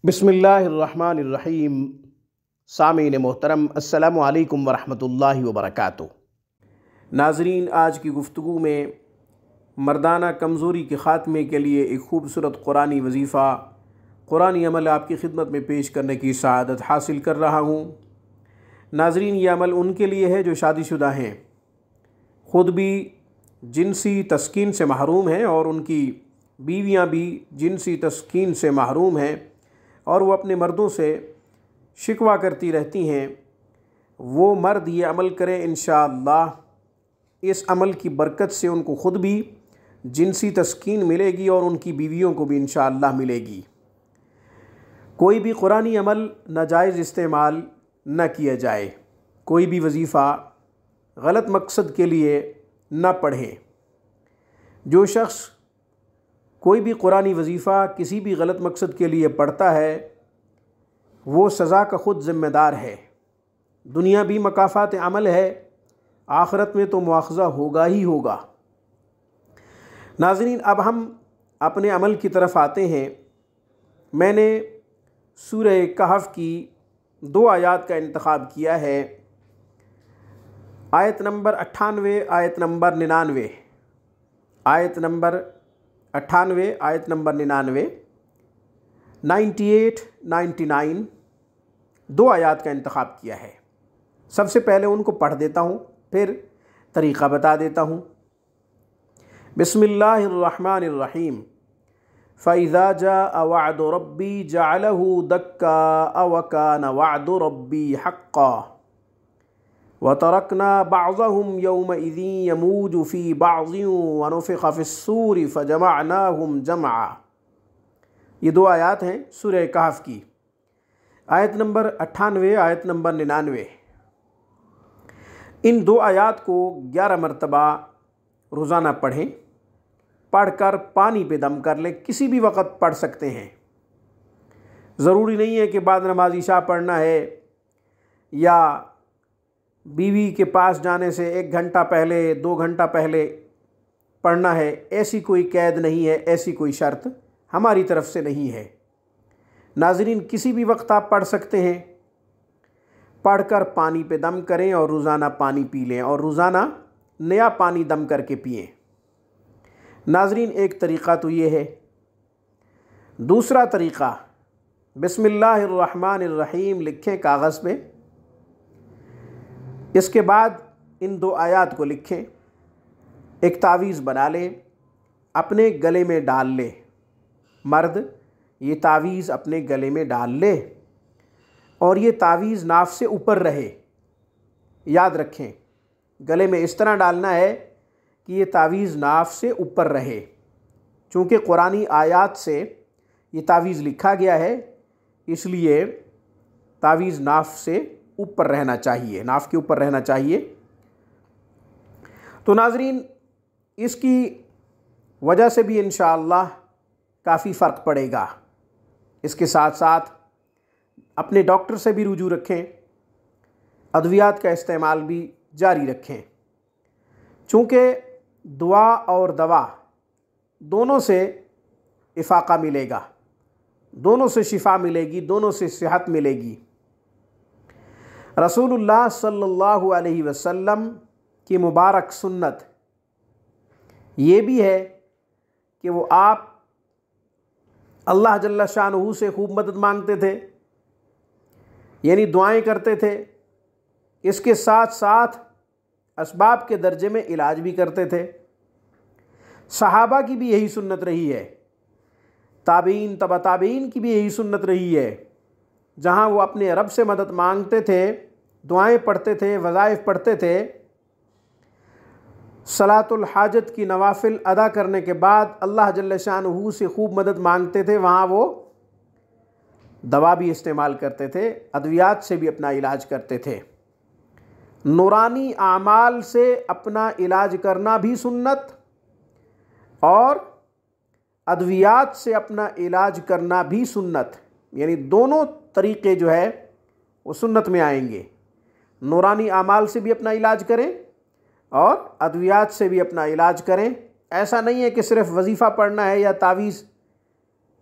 बिस्मिल्लाहिर्रहमानिर्रहीम। सामीन मोहतरम, अस्सलामु अलैकुम वरहमतुल्लाहि वबरकातुहू। नाज़रीन, आज की गुफ्तगू में मर्दाना कमज़ोरी के ख़ात्मे के लिए एक ख़ूबसूरत क़ुरानी वजीफ़ा, क़ुरानी अमल आपकी खिदमत में पेश करने की सआदत हासिल कर रहा हूँ। नाज़रीन, ये अमल उनके लिए है जो शादीशुदा हैं, ख़ुद भी जिनसी तस्कीन से महरूम हैं और उनकी बीवियाँ भी जिनसी तस्कीन से महरूम हैं और वो अपने मर्दों से शिकवा करती रहती हैं। वो मर्द ये अमल करें, इंशाअल्लाह इस अमल की बरकत से उनको ख़ुद भी जिनसी तस्कीन मिलेगी और उनकी बीवियों को भी इंशाअल्लाह मिलेगी। कोई भी क़ुरानी अमल नाजायज़ इस्तेमाल न किया जाए, कोई भी वजीफ़ा गलत मकसद के लिए न पढ़ें। जो शख्स कोई भी क़ुरानी वजीफ़ा किसी भी गलत मकसद के लिए पढ़ता है, वो सज़ा का ख़ुद ज़िम्मेदार है। दुनिया भी मकाफ़ात अमल है, आखिरत में तो मुआख़ज़ा होगा ही होगा। नाज़रीन, अब हम अपने अमल की तरफ आते हैं। मैंने सूरह कहफ़ की 2 आयात का इंतख़ाब किया है, आयत नंबर 98, आयत नंबर 99। आयत नंबर 98, आयत नंबर 99, 98, 99, 2 आयात का इंतख़ाब किया है। सबसे पहले उनको पढ़ देता हूँ, फिर तरीक़ा बता देता हूँ। बिस्मिल्लाहिर्रहमानिर्रहीम। फ़इज़ा जाअ वअदु रब्बी जअलहु दक्का व कान वअदु रब्बी हक़्क़ा व तरकना बअज़हुम यौमइज़िन यमूजु फ़ी बअज़िन व नुफ़िख़ फ़िस्सूरि फ़जमअनाहुम जमआ। ये 2 आयत हैं सूरह कहफ़ की, आयत नंबर 98, आयत नंबर 99। इन 2 आयत को 11 मरतबा रोज़ाना पढ़ें। पढ़कर पानी पे दम कर लें, किसी भी वक़्त पढ़ सकते हैं। ज़रूरी नहीं है कि बाद नमाज इशा पढ़ना है या बीवी के पास जाने से 1 घंटा पहले, 2 घंटा पहले पढ़ना है। ऐसी कोई कैद नहीं है, ऐसी कोई शर्त हमारी तरफ से नहीं है। नाज़रीन, किसी भी वक्त आप पढ़ सकते हैं। पढ़कर पानी पे दम करें और रोज़ाना पानी पी लें और रोज़ाना नया पानी दम करके पिएं। नाज़रीन, एक तरीक़ा तो ये है। दूसरा तरीक़ा, बिस्मिल्लाहिर्रहमानिर्रहीम लिखें कागज़ पे। इसके बाद इन 2 आयत को लिखें, एक तावीज़ बना लें, अपने गले में डाल लें। मर्द ये तावीज़ अपने गले में डाल ले और ये तावीज़ नाफ से ऊपर रहे। याद रखें, गले में इस तरह डालना है कि ये तावीज़ नाफ से ऊपर रहे। चूँकि कुरानी आयात से ये तावीज़ लिखा गया है, इसलिए तावीज़ नाफ से ऊपर रहना चाहिए, नाफ के ऊपर रहना चाहिए। तो नाज़रीन, इसकी वजह से भी इंशाअल्लाह काफ़ी फ़र्क पड़ेगा। इसके साथ साथ अपने डॉक्टर से भी रुजू रखें, अद्वियात का इस्तेमाल भी जारी रखें। चूँकि दुआ और दवा दोनों से इफ़ाक़ा मिलेगा, दोनों से शिफा मिलेगी, दोनों से सेहत मिलेगी। रसूलुल्लाह सल्लल्लाहु अलैहि वसल्लम की मुबारक सुन्नत ये भी है कि वो आप अल्लाह जल्ला शानहू से खूब मदद मांगते थे, यानी दुआएं करते थे। इसके साथ साथ असबाब के दर्जे में इलाज भी करते थे। सहाबा की भी यही सुन्नत रही है, ताबीन तबा ताबीन की भी यही सुन्नत रही है। जहाँ वो अपने रब से मदद मांगते थे, दुआएं पढ़ते थे, वज़ाइफ पढ़ते थे, सलातुल हाजत की नवाफिल अदा करने के बाद अल्लाह जल्ल शानहू से खूब मदद मांगते थे। वहाँ वो दवा भी इस्तेमाल करते थे, अद्वियात से भी अपना इलाज करते थे। नूरानी आमाल से अपना इलाज करना भी सुन्नत और अद्वियात से अपना इलाज करना भी सुन्नत, यानी दोनों तरीक़े जो है वो सुन्नत में आएंगे। नूरानी आमाल से भी अपना इलाज करें और अद्वियात से भी अपना इलाज करें। ऐसा नहीं है कि सिर्फ़ वजीफ़ा पढ़ना है या तावीज़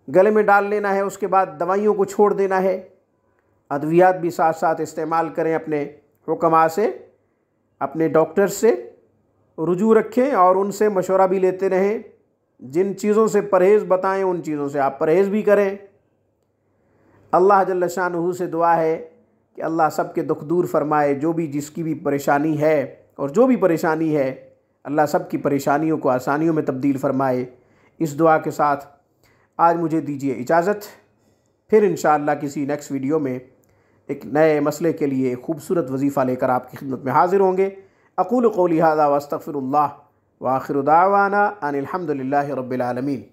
गले में डाल लेना है, उसके बाद दवाइयों को छोड़ देना है। अद्वियात भी साथ साथ इस्तेमाल करें, अपने हुक्मा से, अपने डॉक्टर से रुजू रखें और उनसे मशवरा भी लेते रहें। जिन चीज़ों से परहेज़ बताएं उन चीज़ों से आप परहेज़ भी करें। अल्लाह जल्ल शानुहु से दुआ है कि अल्लाह सब के दुख दूर फरमाए। जो भी जिसकी भी परेशानी है और जो भी परेशानी है, अल्लाह सब की परेशानियों को आसानियों में तब्दील फरमाए। इस दुआ के साथ आज मुझे दीजिए इजाज़त। फिर इंशाअल्लाह किसी नेक्स्ट वीडियो में एक नए मसले के लिए खूबसूरत वजीफ़ा लेकर आपकी खिदमत में हाज़िर होंगे। अक़ूलु क़ौली हाज़ा व अस्तग़फ़िरुल्लाह व आख़िरु दावाना अनिल हम्दुलिल्लाहि रब्बिल आलमीन।